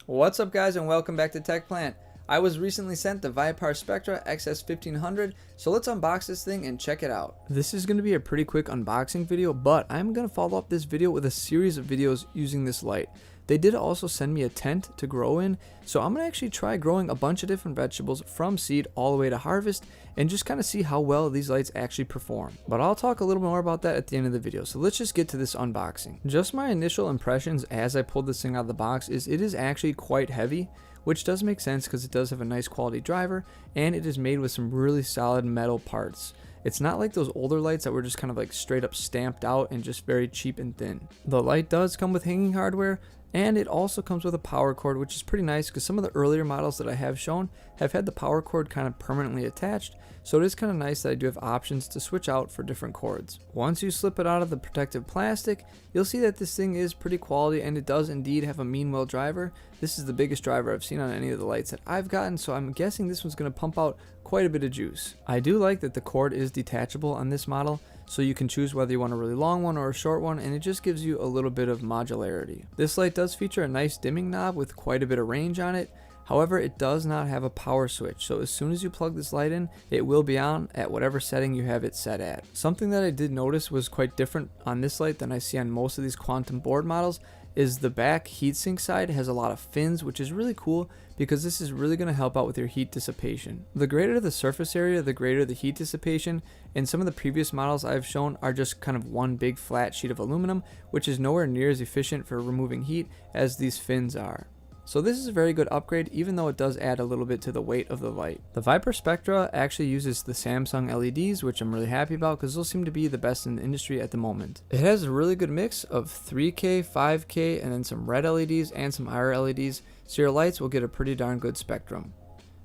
What's up guys, and welcome back to Tech Plant. I was recently sent the VIPARSPECTRA XS1500, so let's unbox this thing and check it out. This is going to be a pretty quick unboxing video, but I'm going to follow up this video with a series of videos using this light. They did also send me a tent to grow in, so I'm going to actually try growing a bunch of different vegetables from seed all the way to harvest and just kind of see how well these lights actually perform. But I'll talk a little more about that at the end of the video, so let's just get to this unboxing. Just my initial impressions as I pulled this thing out of the box is it is actually quite heavy, which does make sense because it does have a nice quality driver and it is made with some really solid metal parts. It's not like those older lights that were just kind of like straight up stamped out and just very cheap and thin. The light does come with hanging hardware, and it also comes with a power cord, which is pretty nice because some of the earlier models that I have shown have had the power cord kind of permanently attached, so it is kind of nice that I do have options to switch out for different cords. Once you slip it out of the protective plastic, you'll see that this thing is pretty quality and it does indeed have a mean well driver. This is the biggest driver I've seen on any of the lights that I've gotten, so I'm guessing this one's going to pump out quite a bit of juice. I do like that the cord is detachable on this model, so you can choose whether you want a really long one or a short one, and it just gives you a little bit of modularity. This light does feature a nice dimming knob with quite a bit of range on it. However, it does not have a power switch, so as soon as you plug this light in, it will be on at whatever setting you have it set at. Something that I did notice was quite different on this light than I see on most of these quantum board models is the back heatsink side has a lot of fins, which is really cool because this is really going to help out with your heat dissipation. The greater the surface area, the greater the heat dissipation, and some of the previous models I've shown are just kind of one big flat sheet of aluminum, which is nowhere near as efficient for removing heat as these fins are. So this is a very good upgrade, even though it does add a little bit to the weight of the light. The VIPARSPECTRA actually uses the Samsung LEDs, which I'm really happy about because those seem to be the best in the industry at the moment. It has a really good mix of 3K, 5K, and then some red LEDs and some IR LEDs, so your lights will get a pretty darn good spectrum.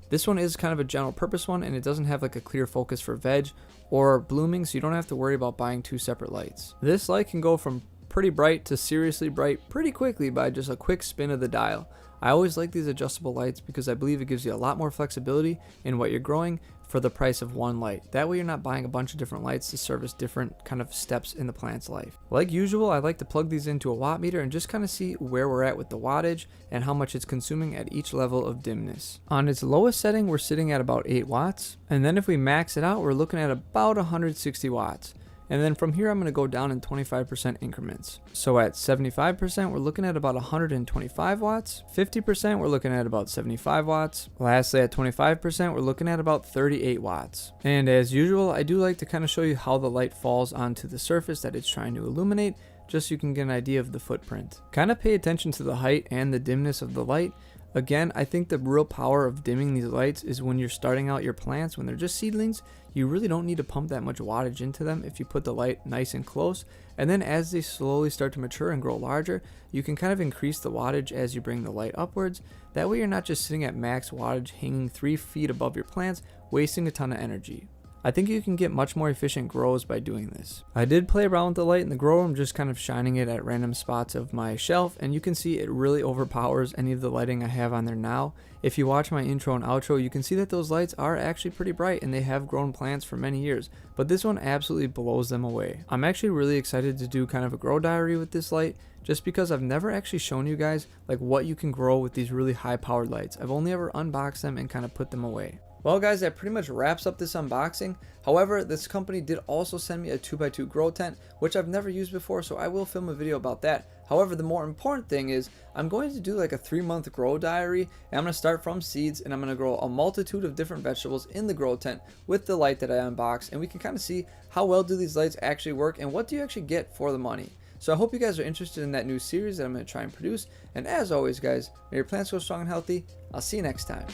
This one is kind of a general purpose one, and it doesn't have like a clear focus for veg or blooming, so you don't have to worry about buying two separate lights. This light can go from pretty bright to seriously bright pretty quickly by just a quick spin of the dial. I always like these adjustable lights because I believe it gives you a lot more flexibility in what you're growing for the price of one light. That way you're not buying a bunch of different lights to service different kind of steps in the plant's life. Like usual, I like to plug these into a watt meter and just kind of see where we're at with the wattage and how much it's consuming at each level of dimness. On its lowest setting, we're sitting at about 8 watts. And then if we max it out, we're looking at about 160 watts. And then from here, I'm going to go down in 25% increments. So at 75%, we're looking at about 125 watts. 50%, we're looking at about 75 watts. Lastly, at 25%, we're looking at about 38 watts. And as usual, I do like to kind of show you how the light falls onto the surface that it's trying to illuminate, just so you can get an idea of the footprint. Kind of pay attention to the height and the dimness of the light. Again, I think the real power of dimming these lights is when you're starting out your plants, when they're just seedlings, you really don't need to pump that much wattage into them if you put the light nice and close. And then as they slowly start to mature and grow larger, you can kind of increase the wattage as you bring the light upwards. That way you're not just sitting at max wattage hanging 3 feet above your plants, wasting a ton of energy. I think you can get much more efficient grows by doing this. I did play around with the light in the grow room, just kind of shining it at random spots of my shelf, and you can see it really overpowers any of the lighting I have on there now. If you watch my intro and outro, you can see that those lights are actually pretty bright and they have grown plants for many years, but this one absolutely blows them away. I'm actually really excited to do kind of a grow diary with this light, just because I've never actually shown you guys like what you can grow with these really high powered lights. I've only ever unboxed them and kind of put them away. Well guys, that pretty much wraps up this unboxing. However, this company did also send me a 2x2 grow tent, which I've never used before, so I will film a video about that. However, the more important thing is I'm going to do like a 3-month grow diary, and I'm going to start from seeds, and I'm going to grow a multitude of different vegetables in the grow tent with the light that I unboxed, and we can kind of see how well do these lights actually work and what do you actually get for the money. So I hope you guys are interested in that new series that I'm going to try and produce, and as always guys, may your plants grow strong and healthy. I'll see you next time.